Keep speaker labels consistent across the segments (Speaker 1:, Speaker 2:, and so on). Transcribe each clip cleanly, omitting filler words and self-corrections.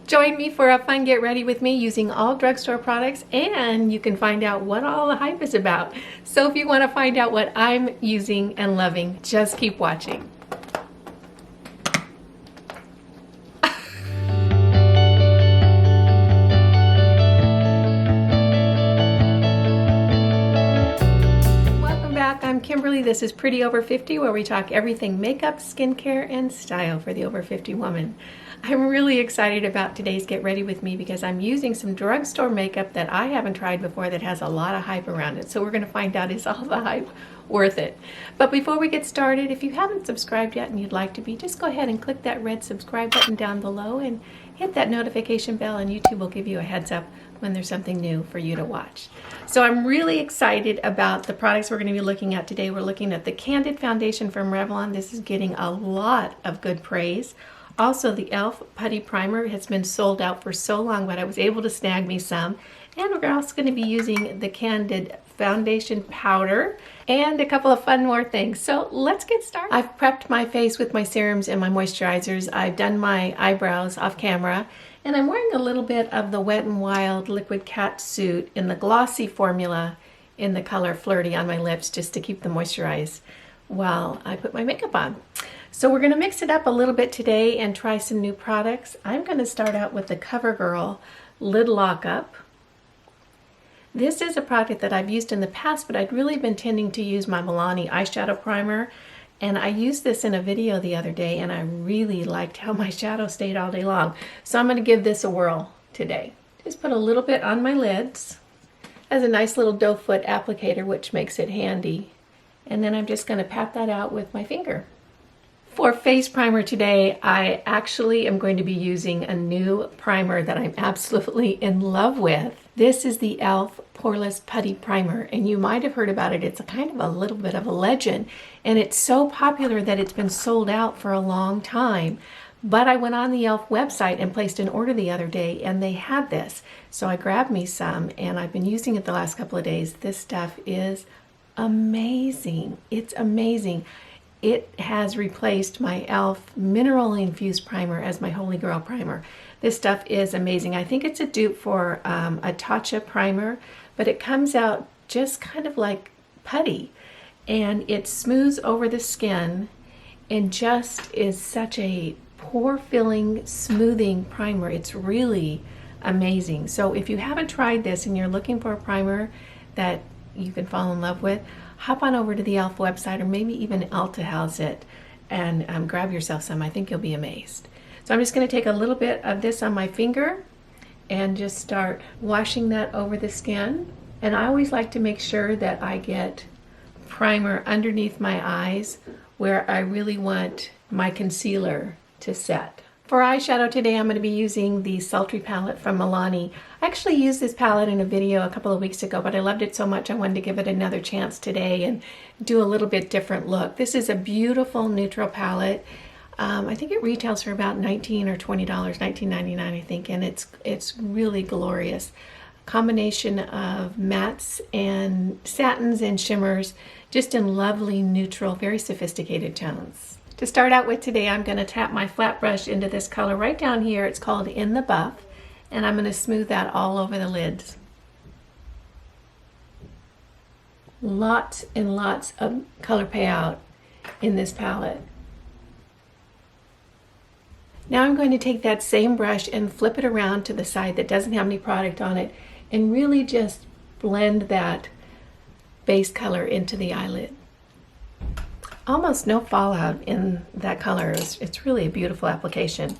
Speaker 1: Join me for a fun get ready with me using all drugstore products, and you can find out what all the hype is about. So if you want to find out what I'm using and loving, just keep watching. I'm Kimberly. This is Pretty Over 50, where we talk everything makeup, skincare, and style for the over 50 woman. I'm really excited about today's Get Ready With Me because I'm using some drugstore makeup that I haven't tried before that has a lot of hype around it. So we're going to find out, is all the hype worth it? But before we get started, if you haven't subscribed yet and you'd like to be, just go ahead and click that red subscribe button down below and hit that notification bell, and YouTube will give you a heads up when there's something new for you to watch. So I'm really excited about the products we're going to be looking at today. We're looking at the Candid Foundation from Revlon. This is getting a lot of good praise. Also, the e.l.f. Putty Primer has been sold out for so long, but I was able to snag me some. And we're also going to be using the Candid Foundation Powder and a couple of fun more things. So let's get started. I've prepped my face with my serums and my moisturizers. I've done my eyebrows off camera. And I'm wearing a little bit of the Wet n Wild Liquid Cat Suit in the glossy formula in the color Flirty on my lips, just to keep them moisturized while I put my makeup on. So we're going to mix it up a little bit today and try some new products. I'm going to start out with the CoverGirl Lid Lock-Up. This is a product that I've used in the past, but I'd really been tending to use my Milani eyeshadow primer. And I used this in a video the other day, and I really liked how my shadow stayed all day long. So I'm going to give this a whirl today. Just put a little bit on my lids. Has a nice little doe foot applicator, which makes it handy. And then I'm just going to pat that out with my finger. For face primer today, I actually am going to be using a new primer that I'm absolutely in love with. This is the e.l.f. Poreless Putty Primer, and you might have heard about it. It's a kind of a little bit of a legend, and it's so popular that it's been sold out for a long time. But I went on the e.l.f. website and placed an order the other day, and they had this. So I grabbed me some, and I've been using it the last couple of days. This stuff is amazing. It's amazing. It has replaced my e.l.f. Mineral Infused Primer as my Holy Grail primer. This stuff is amazing. I think it's a dupe for a Tatcha primer, but it comes out just kind of like putty, and it smooths over the skin and just is such a pore-filling, smoothing primer. It's really amazing. So if you haven't tried this and you're looking for a primer that you can fall in love with, hop on over to the e.l.f. website, or maybe even Ulta has it, and grab yourself some. I think you'll be amazed. So I'm just going to take a little bit of this on my finger and just start washing that over the skin. And I always like to make sure that I get primer underneath my eyes where I really want my concealer to set. For eyeshadow today, I'm going to be using the Sultry palette from Milani. I actually used this palette in a video a couple of weeks ago, but I loved it so much I wanted to give it another chance today and do a little bit different look. This is a beautiful neutral palette. I think it retails for about $19 or $20, $19.99 I think, and it's really glorious. Combination of mattes and satins and shimmers, just in lovely neutral, very sophisticated tones. To start out with today, I'm going to tap my flat brush into this color right down here. It's called In the Buff, and I'm going to smooth that all over the lids. Lots and lots of color payout in this palette. Now I'm going to take that same brush and flip it around to the side that doesn't have any product on it and really just blend that base color into the eyelid. Almost no fallout in that color. It's really a beautiful application.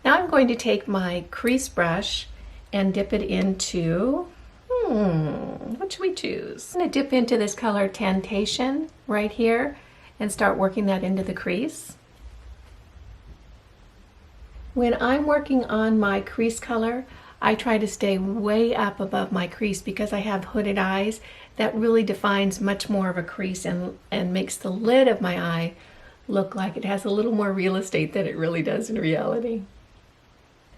Speaker 1: Now I'm going to take my crease brush and dip it into, what should we choose? I'm going to dip into this color Temptation right here and start working that into the crease. When I'm working on my crease color, I try to stay way up above my crease because I have hooded eyes. That really defines much more of a crease and makes the lid of my eye look like it has a little more real estate than it really does in reality.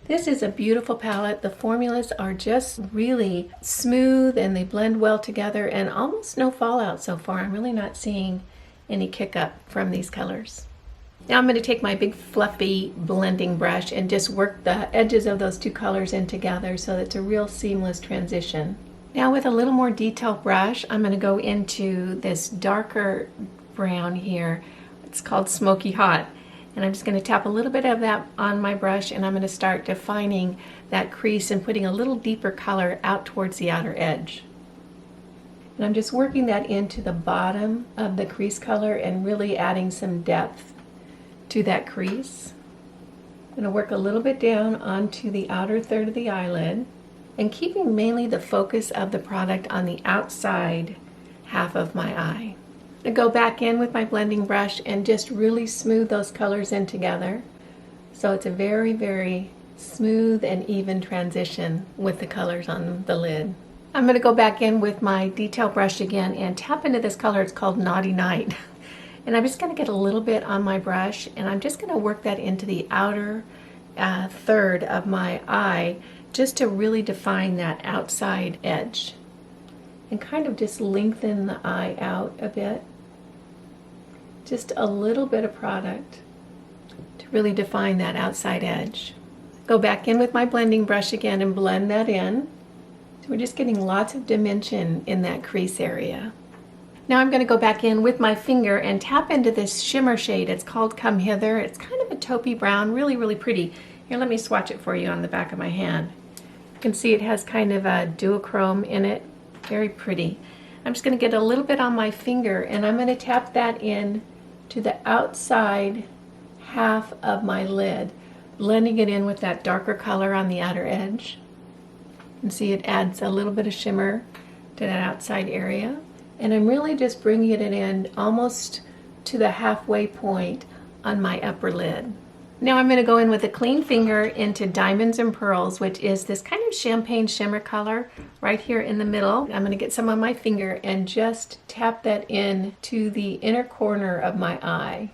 Speaker 1: This is a beautiful palette. The formulas are just really smooth and they blend well together and almost no fallout so far. I'm really not seeing any kick up from these colors. Now I'm going to take my big fluffy blending brush and just work the edges of those two colors in together so that it's a real seamless transition. Now with a little more detailed brush, I'm going to go into this darker brown here. It's called Smoky Hot. And I'm just going to tap a little bit of that on my brush, and I'm going to start defining that crease and putting a little deeper color out towards the outer edge. And I'm just working that into the bottom of the crease color and really adding some depth to that crease. I'm going to work a little bit down onto the outer third of the eyelid and keeping mainly the focus of the product on the outside half of my eye. To go back in with my blending brush and just really smooth those colors in together. So it's a very, very smooth and even transition with the colors on the lid. I'm going to go back in with my detail brush again and tap into this color. It's called Naughty Night. And I'm just going to get a little bit on my brush, and I'm just going to work that into the outer third of my eye just to really define that outside edge. And kind of just lengthen the eye out a bit. Just a little bit of product to really define that outside edge. Go back in with my blending brush again and blend that in. So we're just getting lots of dimension in that crease area. Now I'm going to go back in with my finger and tap into this shimmer shade. It's called Come Hither. It's kind of a taupey brown, really, really pretty. Here, let me swatch it for you on the back of my hand. You can see it has kind of a duochrome in it. Very pretty. I'm just going to get a little bit on my finger, and I'm going to tap that in to the outside half of my lid, blending it in with that darker color on the outer edge. You can see it adds a little bit of shimmer to that outside area. And I'm really just bringing it in almost to the halfway point on my upper lid. Now I'm going to go in with a clean finger into Diamonds and Pearls, which is this kind of champagne shimmer color right here in the middle. I'm going to get some on my finger and just tap that in to the inner corner of my eye.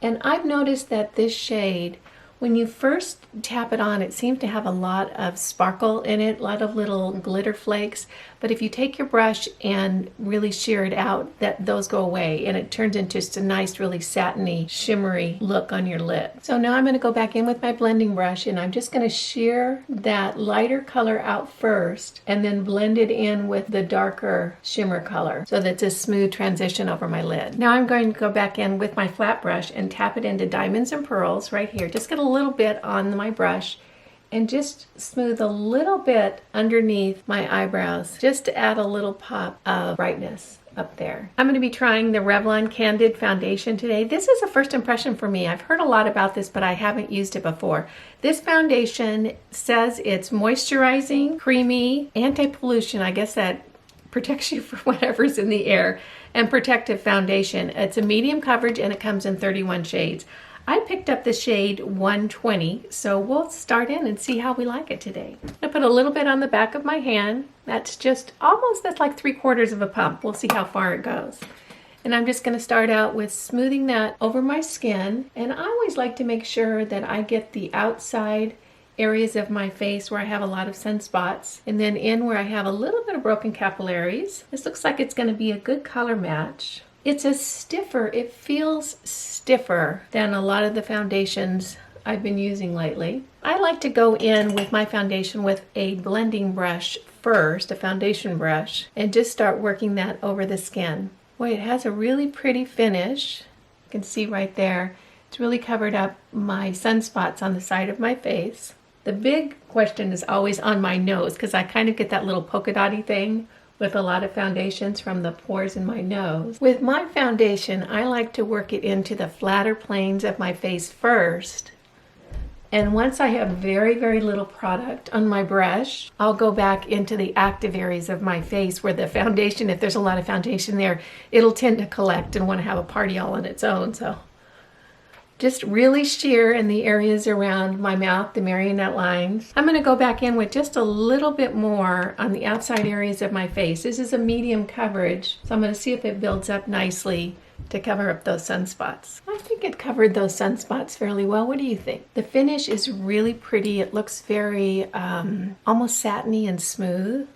Speaker 1: And I've noticed that this shade, when you first tap it on, it seems to have a lot of sparkle in it, a lot of little glitter flakes. But if you take your brush and really shear it out, those go away, and it turns into just a nice, really satiny, shimmery look on your lid. So now I'm going to go back in with my blending brush, and I'm just going to shear that lighter color out first, and then blend it in with the darker shimmer color, so that's a smooth transition over my lid. Now I'm going to go back in with my flat brush and tap it into Diamonds and Pearls right here. Just get a little bit on my brush and just smooth a little bit underneath my eyebrows just to add a little pop of brightness up there. I'm going to be trying the Revlon Candid foundation today. This is a first impression for me. I've heard a lot about this, but I haven't used it before. This foundation says it's moisturizing, creamy, anti-pollution. I guess that protects you from whatever's in the air, and protective foundation. It's a medium coverage and it comes in 31 shades. I picked up the shade 120, so we'll start in and see how we like it today. I put a little bit on the back of my hand. That's like 3/4 of a pump. We'll see how far it goes. And I'm just going to start out with smoothing that over my skin. And I always like to make sure that I get the outside areas of my face where I have a lot of sunspots, and then in where I have a little bit of broken capillaries. This looks like it's going to be a good color match. It feels stiffer than a lot of the foundations I've been using lately. I like to go in with my foundation with a blending brush first, a foundation brush, and just start working that over the skin. Boy, it has a really pretty finish. You can see right there, it's really covered up my sunspots on the side of my face. The big question is always on my nose, because I kind of get that little polka dotty thing with a lot of foundations from the pores in my nose. With my foundation, I like to work it into the flatter planes of my face first. And once I have very, very little product on my brush, I'll go back into the active areas of my face where the foundation, if there's a lot of foundation there, it'll tend to collect and want to have a party all on its own. So just really sheer in the areas around my mouth, the marionette lines. I'm going to go back in with just a little bit more on the outside areas of my face. This is a medium coverage, so I'm going to see if it builds up nicely to cover up those sunspots. I think it covered those sunspots fairly well. What do you think? The finish is really pretty. It looks very almost satiny and smooth.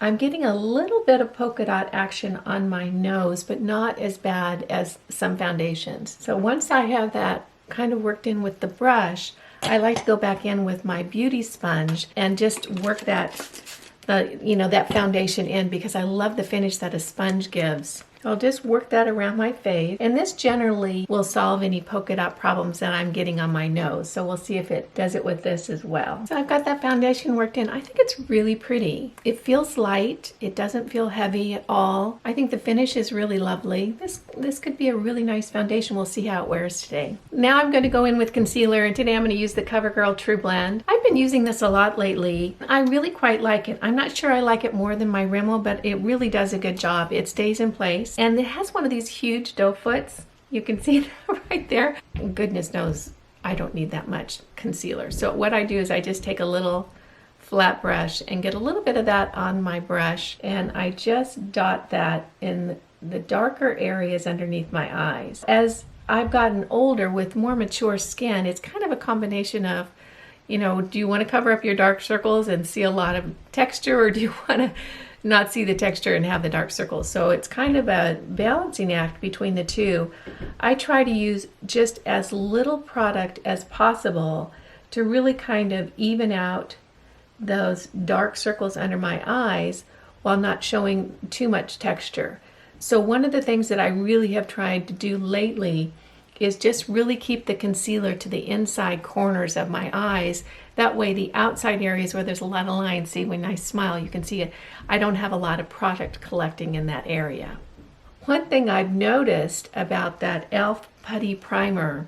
Speaker 1: I'm getting a little bit of polka dot action on my nose, but not as bad as some foundations. So once I have that kind of worked in with the brush, I like to go back in with my beauty sponge and just work that, that foundation in, because I love the finish that a sponge gives. I'll just work that around my face, and this generally will solve any polka dot problems that I'm getting on my nose. So we'll see if it does it with this as well. So I've got that foundation worked in. I think it's really pretty. It feels light. It doesn't feel heavy at all. I think the finish is really lovely. This could be a really nice foundation. We'll see how it wears today. Now I'm going to go in with concealer, and today I'm going to use the CoverGirl True Blend. I've been using this a lot lately. I really quite like it. I'm not sure I like it more than my Rimmel, but it really does a good job. It stays in place. And it has one of these huge doe foots. You can see it right there. Goodness knows I don't need that much concealer. So what I do is I just take a little flat brush and get a little bit of that on my brush, and I just dot that in the darker areas underneath my eyes. As I've gotten older with more mature skin, it's kind of a combination of, do you want to cover up your dark circles and see a lot of texture, or do you want to not see the texture and have the dark circles? So it's kind of a balancing act between the two. I try to use just as little product as possible to really kind of even out those dark circles under my eyes while not showing too much texture. So one of the things that I really have tried to do lately is just really keep the concealer to the inside corners of my eyes. That way the outside areas where there's a lot of lines, see when I smile you can see it, I don't have a lot of product collecting in that area. One thing I've noticed about that e.l.f. Putty Primer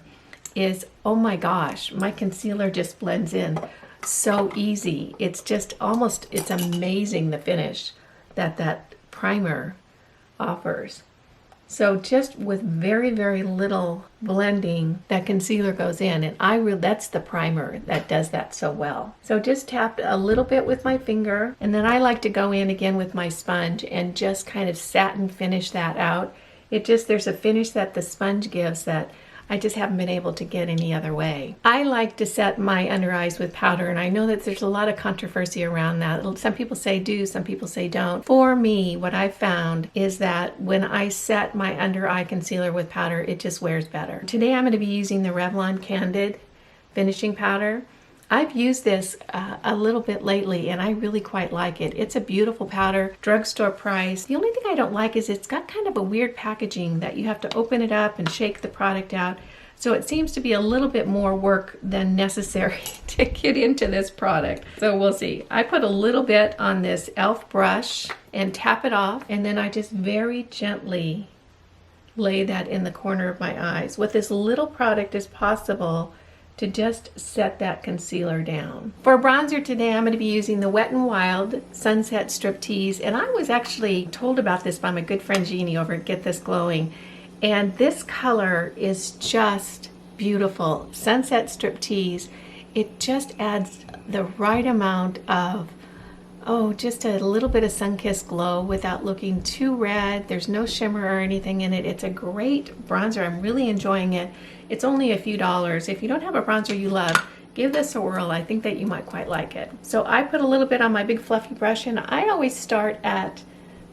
Speaker 1: is, oh my gosh, my concealer just blends in so easy. It's just it's amazing the finish that primer offers. So just with very, very little blending, that concealer goes in, and that's the primer that does that so well. So just tap a little bit with my finger, and then I like to go in again with my sponge and just kind of satin finish that out. There's a finish that the sponge gives that I just haven't been able to get any other way. I like to set my under eyes with powder, and I know that there's a lot of controversy around that. Some people say do, some people say don't. For me, what I've found is that when I set my under eye concealer with powder, it just wears better. Today I'm going to be using the Revlon Candid finishing powder. I've used this a little bit lately, and I really quite like it. It's a beautiful powder, drugstore price. The only thing I don't like is it's got kind of a weird packaging that you have to open it up and shake the product out. So it seems to be a little bit more work than necessary to get into this product. So we'll see. I put a little bit on this e.l.f. brush and tap it off, and then I just very gently lay that in the corner of my eyes with as little product as possible to just set that concealer down. For bronzer today, I'm going to be using the Wet n Wild Sunset Striptease, and I was actually told about this by my good friend Jeannie over at Get This Glowing, and this color is just beautiful. Sunset Striptease, it just adds the right amount of, just a little bit of sun-kissed glow without looking too red. There's no shimmer or anything in it. It's a great bronzer. I'm really enjoying it. It's only a few dollars. If you don't have a bronzer you love, give this a whirl. I think that you might quite like it. So I put a little bit on my big fluffy brush, and I always start at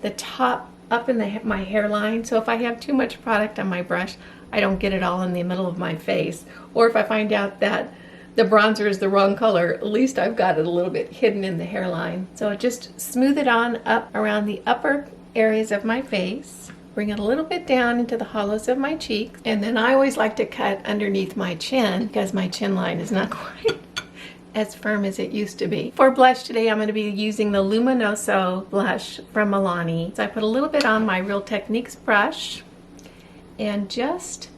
Speaker 1: the top up in my hairline. So if I have too much product on my brush, I don't get it all in the middle of my face. Or if I find out that the bronzer is the wrong color, at least I've got it a little bit hidden in the hairline. So just smooth it on up around the upper areas of my face. Bring it a little bit down into the hollows of my cheeks. And then I always like to cut underneath my chin because my chin line is not quite as firm as it used to be. For blush today, I'm going to be using the Luminoso blush from Milani. So I put a little bit on my Real Techniques brush and just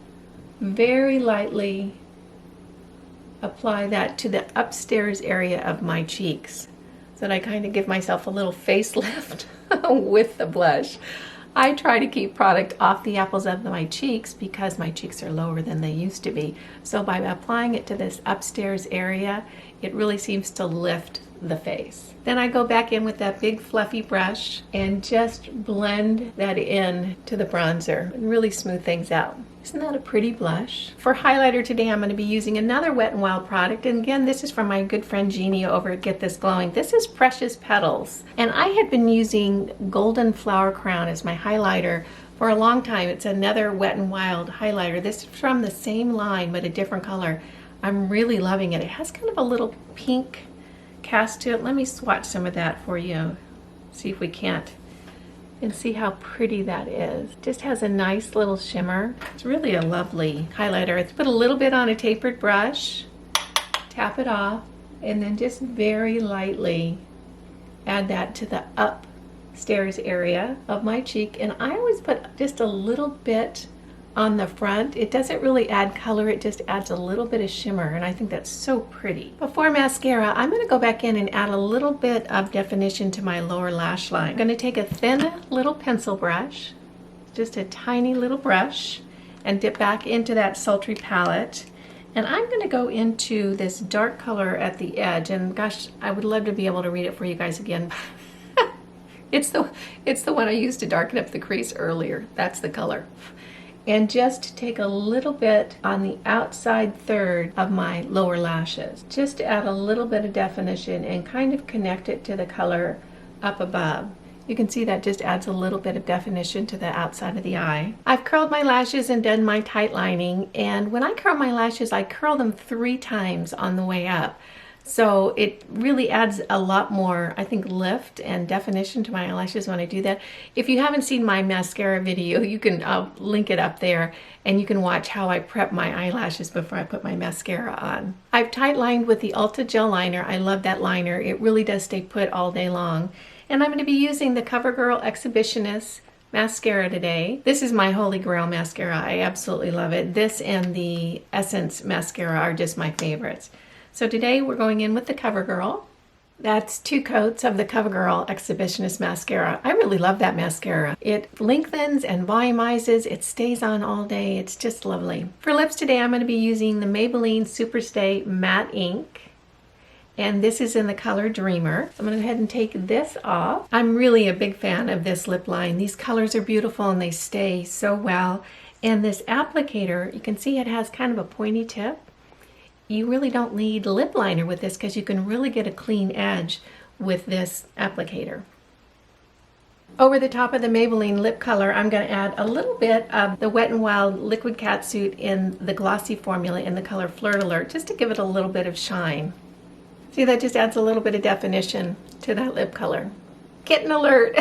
Speaker 1: very lightly apply that to the upstairs area of my cheeks so that I kind of give myself a little facelift with the blush. I try to keep product off the apples of my cheeks because my cheeks are lower than they used to be. So by applying it to this upstairs area, it really seems to lift the face. Then I go back in with that big fluffy brush and just blend that in to the bronzer and really smooth things out. Isn't that a pretty blush? For highlighter today, I'm going to be using another Wet n Wild product. And again, this is from my good friend Jeannie over at Get This Glowing. This is Precious Petals. And I had been using Golden Flower Crown as my highlighter for a long time. It's another Wet n Wild highlighter. This is from the same line, but a different color. I'm really loving it. It has kind of a little pink cast to it. Let me swatch some of that for you. See if we can't. And see how pretty that is. Just has a nice little shimmer. It's really a lovely highlighter. Let's put a little bit on a tapered brush, tap it off, and then just very lightly add that to the upstairs area of my cheek. And I always put just a little bit on the front. It doesn't really add color, it just adds a little bit of shimmer, and I think that's so pretty. Before mascara, I'm going to go back in and add a little bit of definition to my lower lash line. I'm going to take a thin little pencil brush, just a tiny little brush, and dip back into that sultry palette. And I'm going to go into this dark color at the edge, and gosh, I would love to be able to read it for you guys again. It's the one I used to darken up the crease earlier. That's the color. And just take a little bit on the outside third of my lower lashes, just to add a little bit of definition and kind of connect it to the color up above. You can see that just adds a little bit of definition to the outside of the eye. I've curled my lashes and done my tight lining, and when I curl my lashes, I curl them 3 times on the way up. So it really adds a lot more, I think, lift and definition to my eyelashes when I do that. If you haven't seen my mascara video, you can link it up there, and you can watch how I prep my eyelashes before I put my mascara on. I've tight lined with the Ulta Gel Liner. I love that liner. It really does stay put all day long. And I'm going to be using the CoverGirl Exhibitionist mascara today. This is my holy grail mascara. I absolutely love it. This and the Essence mascara are just my favorites. So today we're going in with the CoverGirl. That's 2 coats of the CoverGirl Exhibitionist mascara. I really love that mascara. It lengthens and volumizes. It stays on all day. It's just lovely. For lips today, I'm going to be using the Maybelline Superstay Matte Ink. And this is in the color Dreamer. I'm going to go ahead and take this off. I'm really a big fan of this lip line. These colors are beautiful and they stay so well. And this applicator, you can see it has kind of a pointy tip. You really don't need lip liner with this because you can really get a clean edge with this applicator. Over the top of the Maybelline lip color, I'm going to add a little bit of the Wet n Wild Liquid Catsuit in the glossy formula in the color Flirt Alert, just to give it a little bit of shine. See, that just adds a little bit of definition to that lip color. Kitten alert!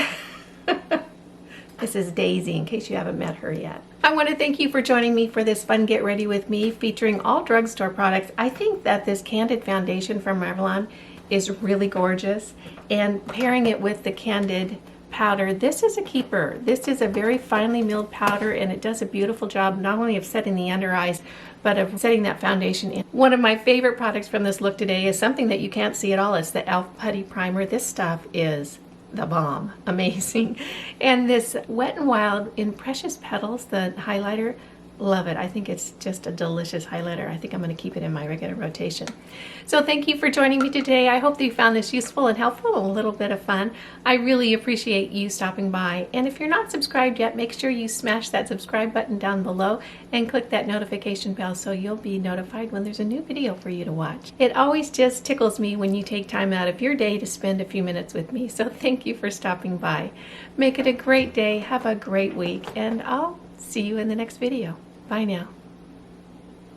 Speaker 1: This is Daisy, in case you haven't met her yet. I want to thank you for joining me for this fun Get Ready With Me featuring all drugstore products. I think that this Candid foundation from Revlon is really gorgeous, and pairing it with the Candid powder, this is a keeper. This is a very finely milled powder, and it does a beautiful job not only of setting the under eyes, but of setting that foundation in. One of my favorite products from this look today is something that you can't see at all. It's the e.l.f. Putty Primer. This stuff is the bomb. Amazing. And this Wet n Wild in Precious Petals, the highlighter, love it. I think it's just a delicious highlighter. I think I'm going to keep it in my regular rotation. So thank you for joining me today. I hope that you found this useful and helpful, a little bit of fun. I really appreciate you stopping by. And if you're not subscribed yet, make sure you smash that subscribe button down below and click that notification bell so you'll be notified when there's a new video for you to watch. It always just tickles me when you take time out of your day to spend a few minutes with me. So thank you for stopping by. Make it a great day. Have a great week, and I'll see you in the next video. Bye now.